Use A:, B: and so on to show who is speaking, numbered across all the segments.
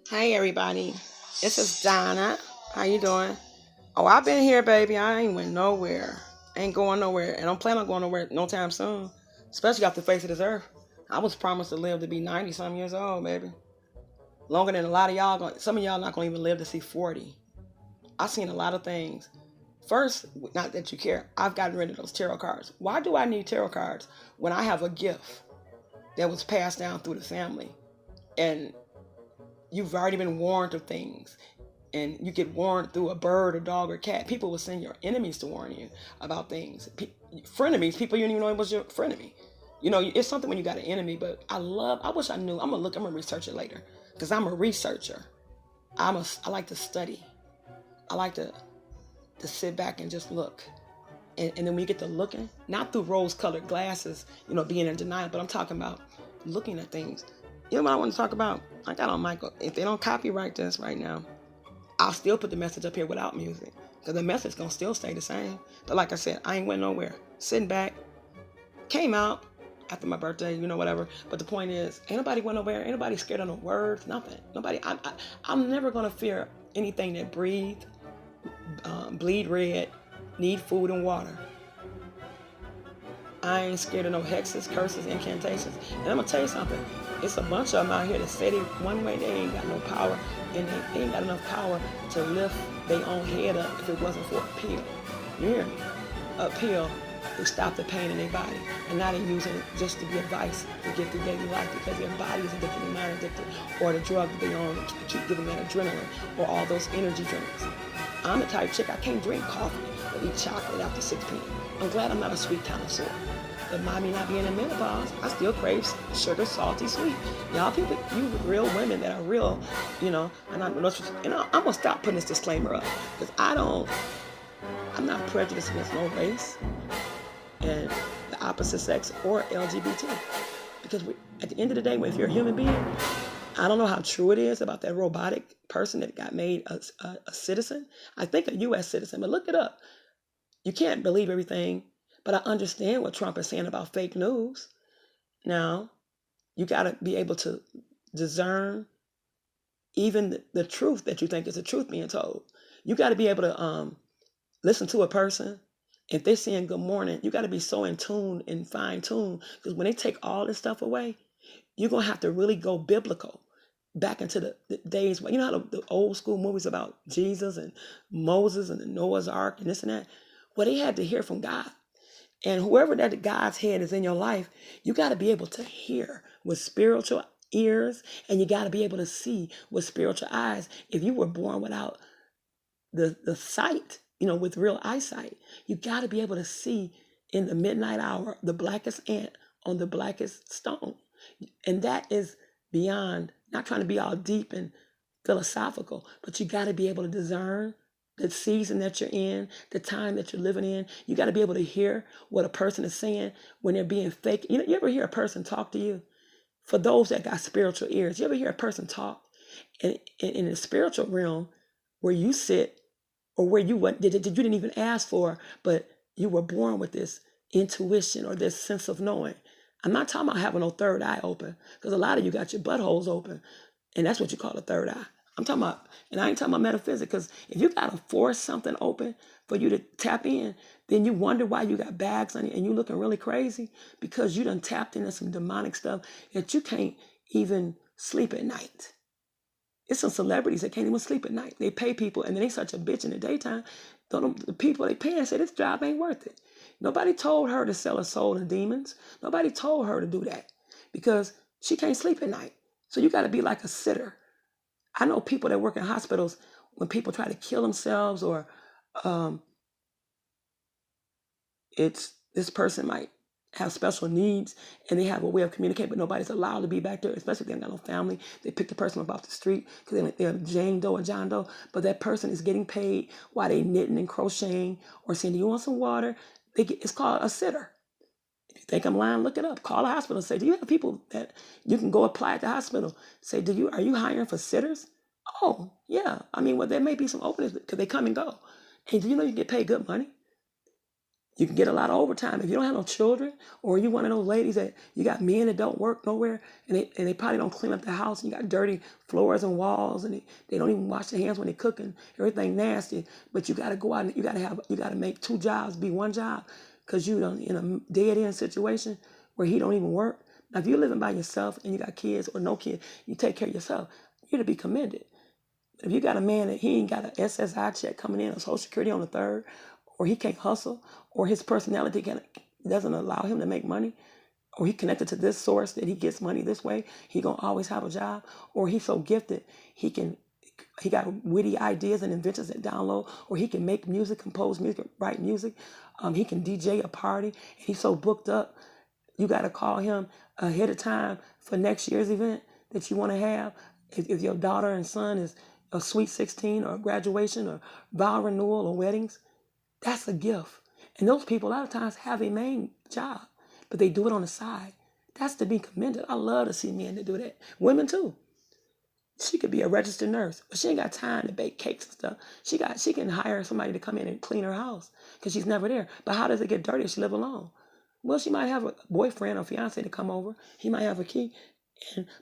A: Hey everybody, this is Donna. How you doing? Oh, I've been here, baby. I ain't went nowhere. Ain't going nowhere, and don't plan on going nowhere no time soon. Especially off the face of this earth. I was promised to live to be 90 some years old, baby. Longer than a lot of y'all. Some of y'all not gonna even live to see 40. I've seen a lot of things. First, not that you care, I've gotten rid of those tarot cards. Why do I need tarot cards when I have a gift that was passed down through the family? And you've already been warned of things, and you get warned through a bird or dog or cat. People will send your enemies to warn you about things. Frenemies, people you didn't even know it was your frenemy. You know, it's something when you got an enemy. But I wish I knew. I'm gonna research it later because I'm a researcher. I like to study. I like to sit back and just look. And then when you get to looking, not through rose-colored glasses, being in denial, but I'm talking about looking at things. You know what I want to talk about? I got on Michael. If they don't copyright this right now, I'll still put the message up here without music, because the message gonna still stay the same. But like I said, I ain't went nowhere. Sitting back, came out after my birthday, whatever. But the point is, ain't nobody went nowhere. Ain't nobody scared of no words, nothing. Nobody. I'm never gonna fear anything that breathe, bleed red, need food and water. I ain't scared of no hexes, curses, incantations. And I'm gonna tell you something. It's a bunch of them out here that say they one way, they ain't got no power, and they ain't got enough power to lift their own head up if it wasn't for a pill. You hear me? A pill to stop the pain in their body. And now they're using it just to be advice to get through daily life because their body is addicted, their mind addicted, or the drug that they own keep giving that adrenaline, or all those energy drinks. I'm the type of chick, I can't drink coffee or eat chocolate after 6 p.m. I'm glad I'm not a sweet connoisseur. But mommy not being in menopause, I still crave sugar, salty, sweet. Y'all people, you real women that are real, and I'm gonna stop putting this disclaimer up because I'm not prejudiced against no race and the opposite sex or LGBT. Because at the end of the day, if you're a human being, I don't know how true it is about that robotic person that got made a citizen. I think a U.S. citizen, but look it up. You can't believe everything. But I understand what Trump is saying about fake news. Now, you got to be able to discern even the truth that you think is the truth being told. You got to be able to listen to a person. If they're saying good morning, you got to be so in tune and fine tuned, because when they take all this stuff away, you're going to have to really go biblical back into the days. You know how the old school movies about Jesus and Moses and the Noah's Ark and this and that? Well, they had to hear from God. And whoever that God's head is in your life, you got to be able to hear with spiritual ears, and you got to be able to see with spiritual eyes. If you were born without the sight, with real eyesight, you got to be able to see in the midnight hour the blackest ant on the blackest stone. And that is beyond, not trying to be all deep and philosophical, but you got to be able to discern the season that you're in, the time that you're living in. You got to be able to hear what a person is saying when they're being fake. You ever hear a person talk to you? For those that got spiritual ears, you ever hear a person talk? And in the spiritual realm, where you sit, or where you didn't even ask for, but you were born with this intuition or this sense of knowing. I'm not talking about having no third eye open, because a lot of you got your buttholes open, and that's what you call a third eye. I'm talking about, and I ain't talking about metaphysics, because if you got to force something open for you to tap in, then you wonder why you got bags on you and you looking really crazy, because you done tapped into some demonic stuff that you can't even sleep at night. It's some celebrities that can't even sleep at night. They pay people, and then they such a bitch in the daytime. The people they pay and say this job ain't worth it. Nobody told her to sell her soul to demons. Nobody told her to do that, because she can't sleep at night. So you got to be like a sitter. I know people that work in hospitals, when people try to kill themselves, or it's this person might have special needs and they have a way of communicating, but nobody's allowed to be back there, especially if they don't got no family. They pick the person up off the street because they're Jane Doe or John Doe, but that person is getting paid while they knitting and crocheting or saying, do you want some water? It's called a sitter. If you think I'm lying, look it up. Call a hospital and say, do you have people that you can go apply at the hospital? Say, are you hiring for sitters? Oh, yeah. I mean, well, there may be some openings because they come and go. And do you know you get paid good money? You can get a lot of overtime. If you don't have no children, or you one of those ladies that you got men that don't work nowhere, and they probably don't clean up the house, and you got dirty floors and walls, and they don't even wash their hands when they're cooking, everything nasty. But you got to go out and you got to make 2 jobs be 1 job, because you don't in a dead end situation where he don't even work. Now, if you're living by yourself and you got kids or no kids, you take care of yourself. You're to be commended. If you got a man that he ain't got an SSI check coming in, a Social Security on the 3rd, or he can't hustle, or his personality doesn't allow him to make money, or he connected to this source that he gets money this way, he gonna always have a job, or he's so gifted he got witty ideas and inventions that download, or he can make music, compose music, write music, he can DJ a party, and he's so booked up, you gotta call him ahead of time for next year's event that you want to have. If your daughter and son is a sweet 16 or graduation or vow renewal or weddings, that's a gift. And those people a lot of times have a main job, but they do it on the side. That's to be commended. I love to see men that do that. Women too. She could be a registered nurse, but she ain't got time to bake cakes and stuff. She can hire somebody to come in and clean her house because she's never there. But how does it get dirty if she live alone? Well, she might have a boyfriend or fiance to come over. He might have a key,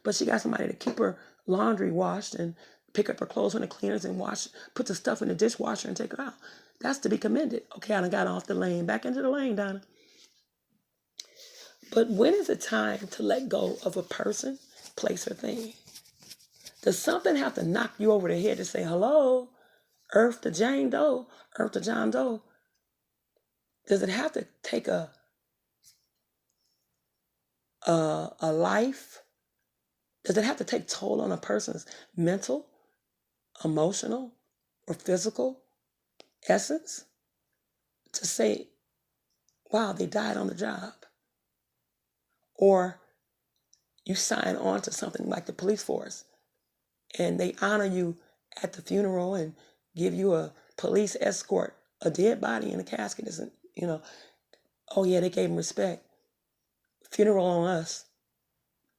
A: but she got somebody to keep her laundry washed and pick up her clothes from the cleaners and put the stuff in the dishwasher and take her out. That's to be commended. Okay, I done got off the lane. Back into the lane, Donna. But when is it time to let go of a person, place, or thing? Does something have to knock you over the head to say, hello, Earth to Jane Doe, Earth to John Doe? Does it have to take a life? Does it have to take toll on a person's mental, emotional, or physical essence to say, wow, they died on the job? Or you sign on to something like the police force and they honor you at the funeral and give you a police escort. A dead body in a casket isn't, oh yeah, they gave him respect. Funeral on us.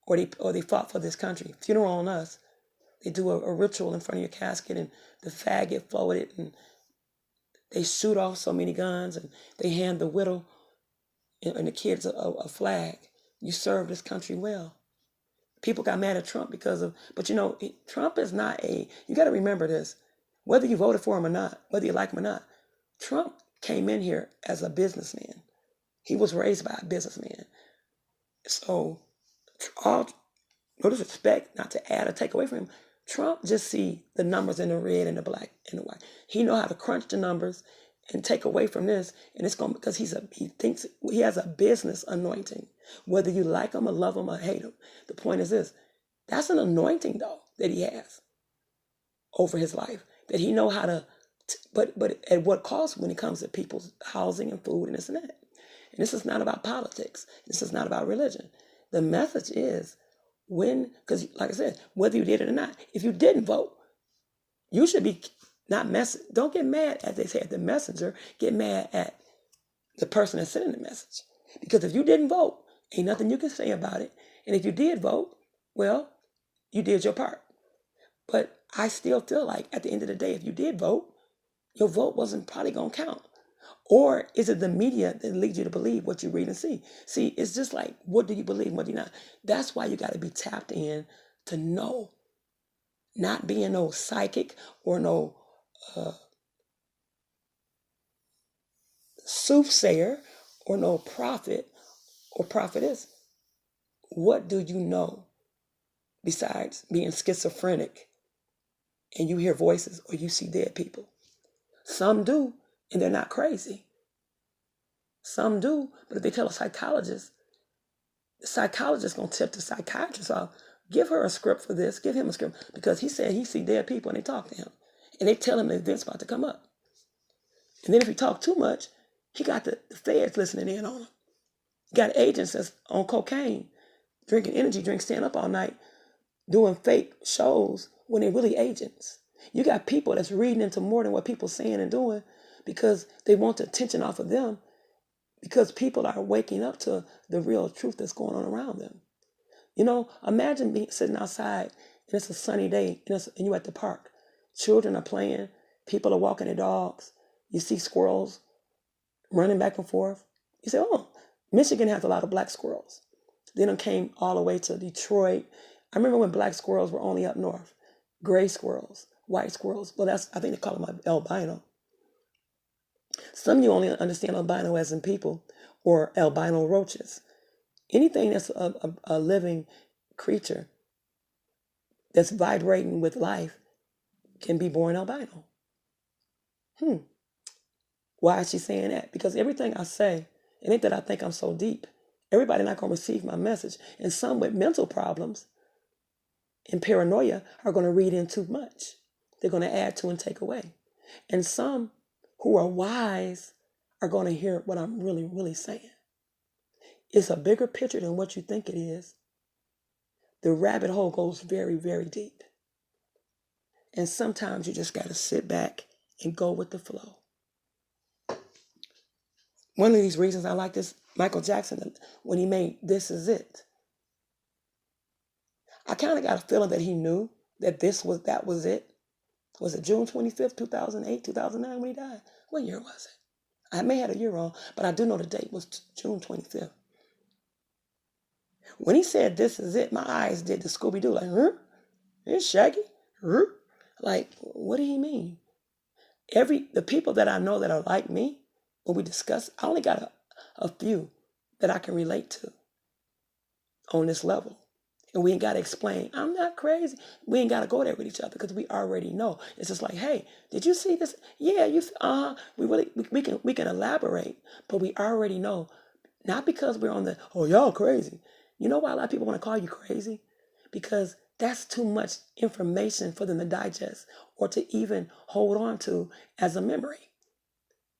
A: Or they fought for this country. Funeral on us. They do a ritual in front of your casket and the faggot floated and they shoot off so many guns and they hand the widow and the kids a flag. You serve this country well. People got mad at Trump but Trump is not you got to remember this, whether you voted for him or not, whether you like him or not, Trump came in here as a businessman. He was raised by a businessman. So, no disrespect, not to add or take away from him, Trump just see the numbers in the red and the black and the white. He know how to crunch the numbers and take away from this, and it's going because he thinks he has a business anointing. Whether you like him or love him or hate him, the point is this: that's an anointing though that he has over his life. That he know how to, but at what cost when it comes to people's housing and food and this and that. And this is not about politics. This is not about religion. The message is because like I said, whether you did it or not, if you didn't vote, you should be don't get mad, as they say, at the messenger, get mad at the person that's sending the message. Because if you didn't vote, ain't nothing you can say about it. And if you did vote, well, you did your part. But I still feel like at the end of the day, if you did vote, your vote wasn't probably going to count. Or is it the media that leads you to believe what you read and see? See, it's just like, what do you believe and what do you not? That's why you got to be tapped in to know. Not being no psychic or no soothsayer or no prophet or prophetess. What do you know besides being schizophrenic and you hear voices or you see dead people? Some do, and they're not crazy. Some do, but if they tell a psychologist, the psychologist going to tip the psychiatrist off. Give her a script for this. Give him a script. Because he said he see dead people and they talk to him. And they tell him the event's about to come up. And then if he talk too much, he got the feds listening in on him. He got agents that's on cocaine, drinking energy drinks, staying up all night, doing fake shows when they're really agents. You got people that's reading into more than what people saying and doing because they want the attention off of them, because people are waking up to the real truth that's going on around them. Imagine sitting outside and it's a sunny day and you're at the park. Children are playing, people are walking their dogs, you see squirrels, running back and forth. You say, oh, Michigan has a lot of black squirrels. Then it came all the way to Detroit. I remember when black squirrels were only up north. Gray squirrels, white squirrels. Well, I think they call them albino. Some of you only understand albino as in people or albino roaches. Anything that's a living creature that's vibrating with life can be born albino. Why is she saying that? Because everything I say, it ain't that I think I'm so deep. Everybody not going to receive my message. And some with mental problems and paranoia are going to read in too much. They're going to add to and take away. And some who are wise are going to hear what I'm really, really saying. It's a bigger picture than what you think it is. The rabbit hole goes very, very deep. And sometimes you just got to sit back and go with the flow. One of these reasons I like this, Michael Jackson, when he made This Is It. I kind of got a feeling that he knew that that was it. Was it June 25th, 2008, 2009 when he died? What year was it? I may have a year wrong, but I do know the date was June 25th. When he said this is it, my eyes did the Scooby-Doo, like, huh? It's Shaggy? Huh? Like, what did he mean? The people that I know that are like me, when we discuss, I only got a few that I can relate to on this level. And we ain't got to explain, I'm not crazy. We ain't got to go there with each other because we already know. It's just like, hey, did you see this? Yeah, we can elaborate, but we already know. Not because we're on the, oh, y'all crazy. You know why a lot of people want to call you crazy? Because that's too much information for them to digest or to even hold on to as a memory.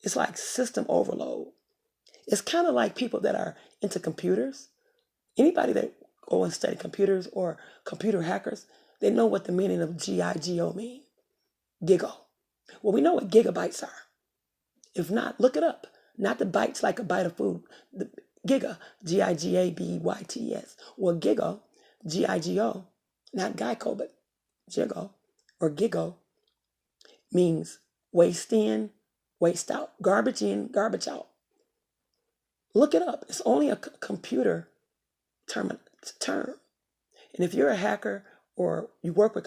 A: It's like system overload. It's kind of like people that are into computers. Anybody that go and study computers or computer hackers, they know what the meaning of GIGO mean. Gigo. Well, we know what gigabytes are. If not, look it up. Not the bytes like a bite of food. The giga, Gigabytes. Well, gigo, Gigo, not Geico, but gigo or gigo means waste in, waste out, garbage in, garbage out. Look it up. It's only a computer term. And if you're a hacker or you work with